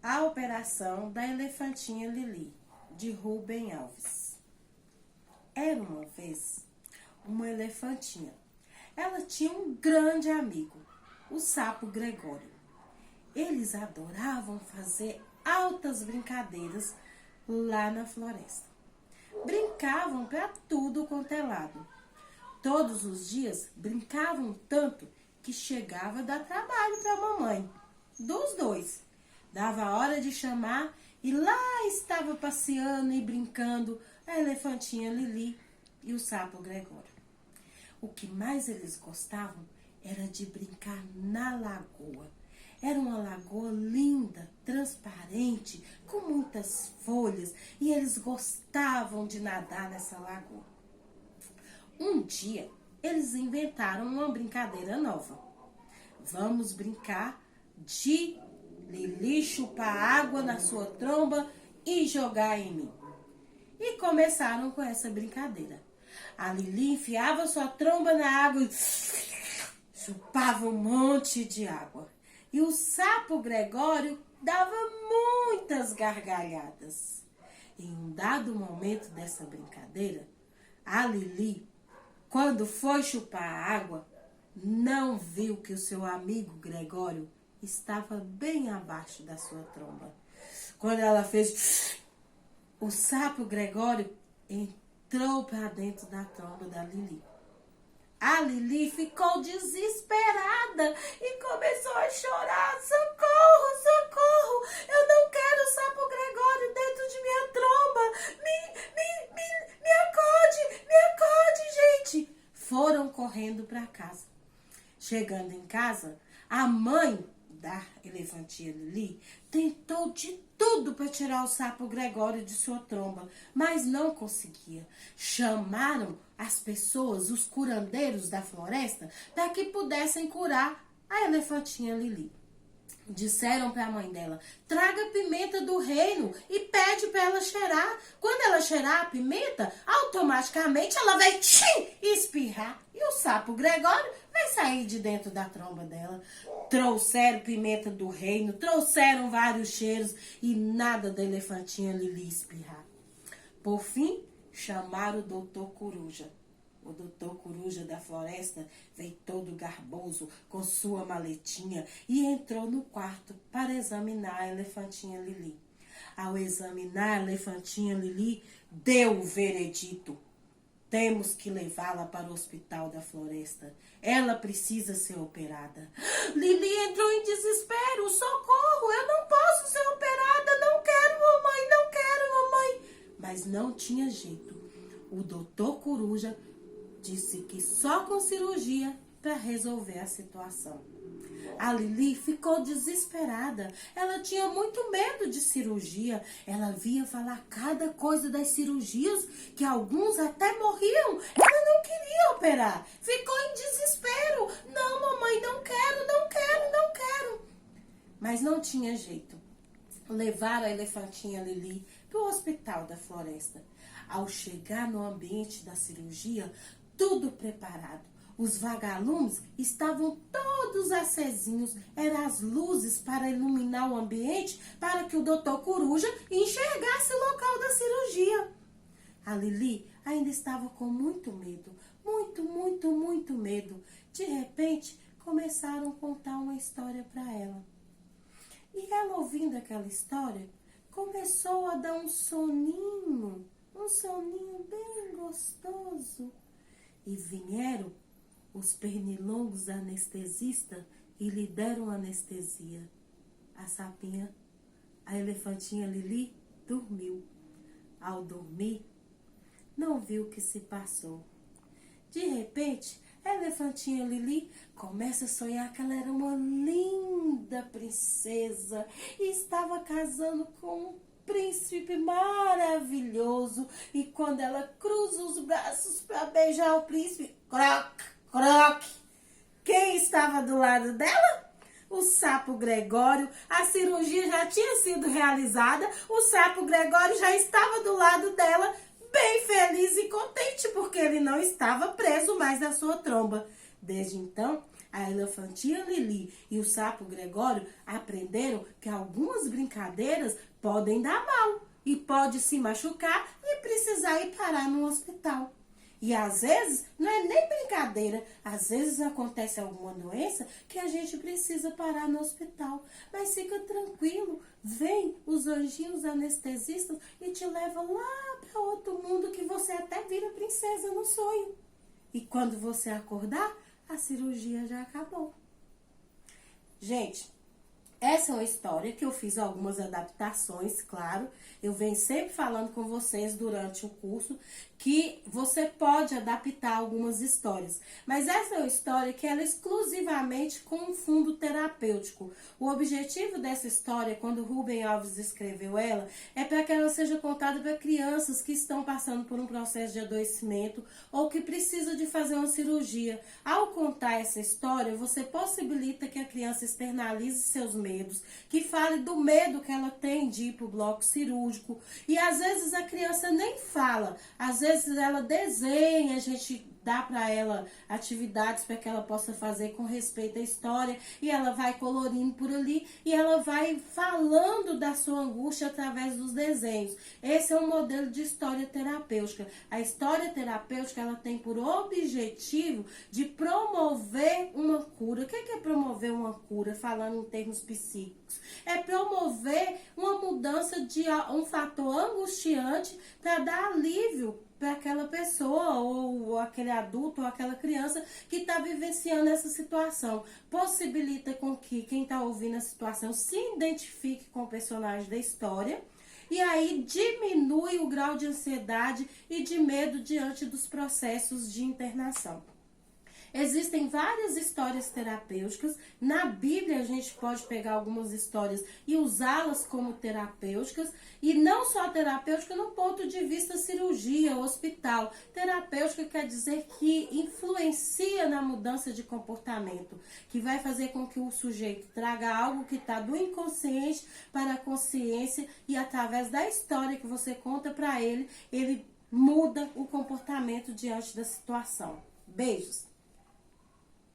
A Operação da Elefantinha Lili, de Rubem Alves. Era uma vez uma elefantinha. Ela tinha um grande amigo, o sapo Gregório. Eles adoravam fazer altas brincadeiras lá na floresta. Brincavam para tudo quanto é lado. Todos os dias brincavam tanto que chegava a dar trabalho para a mamãe, dos dois. Dava a hora de chamar e lá estava passeando e brincando a elefantinha Lili e o sapo Gregório. O que mais eles gostavam era de brincar na lagoa. Era uma lagoa linda, transparente, com muitas folhas, e eles gostavam de nadar nessa lagoa. Um dia, eles inventaram uma brincadeira nova. Vamos brincar de Lili chupar água na sua tromba e jogar em mim. E começaram com essa brincadeira. A Lili enfiava sua tromba na água e chupava um monte de água. E o sapo Gregório dava muitas gargalhadas. Em um dado momento dessa brincadeira, a Lili, quando foi chupar a água, não viu que o seu amigo Gregório estava bem abaixo da sua tromba. Quando ela fez, o sapo Gregório entrou para dentro da tromba da Lili. A Lili ficou desesperada e começou a chorar. Socorro, socorro! Eu não quero o sapo Gregório dentro de minha tromba. Me acode, gente! Foram correndo para casa. Chegando em casa, a mãe da elefantinha Lili tentou de tudo para tirar o sapo Gregório de sua tromba, mas não conseguia. Chamaram as pessoas, os curandeiros da floresta, para que pudessem curar a elefantinha Lili. Disseram para a mãe dela: traga pimenta do reino e pede para ela cheirar. Quando ela cheirar a pimenta, automaticamente ela vai espirrar e o sapo Gregório vai sair de dentro da tromba dela. Trouxeram pimenta do reino, trouxeram vários cheiros e nada da elefantinha Lili espirrar. Por fim, chamaram o doutor Coruja. O doutor Coruja da floresta veio todo garboso com sua maletinha e entrou no quarto para examinar a elefantinha Lili. Ao examinar a elefantinha Lili, deu o veredito: temos que levá-la para o hospital da floresta. Ela precisa ser operada. Lili entrou em desespero. Socorro, eu não posso ser operada. Não quero, mamãe, não quero, mamãe. Mas não tinha jeito. O doutor Coruja disse que só com cirurgia para resolver a situação. A Lili ficou desesperada. Ela tinha muito medo de cirurgia. Ela via falar cada coisa das cirurgias, que alguns até morriam. Ela não queria operar. Ficou em desespero. Não, mamãe, não quero, não quero, não quero. Mas não tinha jeito. Levaram a elefantinha Lili para o hospital da floresta. Ao chegar no ambiente da cirurgia, tudo preparado. Os vagalumes estavam todos acesinhos. Eram as luzes para iluminar o ambiente para que o doutor Coruja enxergasse o local da cirurgia. A Lili ainda estava com muito medo. Muito medo. De repente, começaram a contar uma história para ela. E ela, ouvindo aquela história, começou a dar um soninho bem gostoso. E vieram os pernilongos anestesistas e lhe deram anestesia. A sapinha, a elefantinha Lili, dormiu. Ao dormir, não viu o que se passou. De repente, a elefantinha Lili começa a sonhar que ela era uma linda princesa e estava casando com um príncipe maravilhoso. E quando ela cruza os braços para beijar o príncipe, croc, croc, quem estava do lado dela? O sapo Gregório. A cirurgia já tinha sido realizada. O sapo Gregório já estava do lado dela, bem feliz e contente, porque ele não estava preso mais na sua tromba. Desde então, A elefantinha Lili e o sapo Gregório aprenderam que algumas brincadeiras podem dar mal e pode se machucar e precisar ir parar no hospital. E às vezes não é nem brincadeira, às vezes acontece alguma doença que a gente precisa parar no hospital. Mas fica tranquilo, vem os anjinhos anestesistas e te levam lá para outro mundo que você até vira princesa no sonho. E quando você acordar, a cirurgia já acabou. Gente, essa é uma história que eu fiz algumas adaptações, claro. Eu venho sempre falando com vocês durante o curso que você pode adaptar algumas histórias. Mas essa é uma história que ela é exclusivamente com um fundo terapêutico. O objetivo dessa história, quando Rubem Alves escreveu ela, é para que ela seja contada para crianças que estão passando por um processo de adoecimento ou que precisam de fazer uma cirurgia. Ao contar essa história, você possibilita que a criança externalize seus medos, que fale do medo que ela tem de ir para o bloco cirúrgico. E às vezes a criança nem fala, às vezes ela desenha, a gente dá para ela atividades para que ela possa fazer com respeito à história e ela vai colorindo por ali e ela vai falando da sua angústia através dos desenhos. Esse é um modelo de história terapêutica. A história terapêutica ela tem por objetivo de promover uma cura. O que é promover uma cura, falando em termos psíquicos? É promover uma mudança de um fator angustiante para dar alívio para aquela pessoa, ou aquele adulto, ou aquela criança que está vivenciando essa situação. Possibilita com que quem está ouvindo a situação se identifique com o personagem da história e aí diminui o grau de ansiedade e de medo diante dos processos de internação. Existem várias histórias terapêuticas. Na Bíblia a gente pode pegar algumas histórias e usá-las como terapêuticas. E não só terapêutica no ponto de vista cirurgia, hospital. Terapêutica quer dizer que influencia na mudança de comportamento. Que vai fazer com que o sujeito traga algo que está do inconsciente para a consciência. E através da história que você conta para ele, ele muda o comportamento diante da situação. Beijos!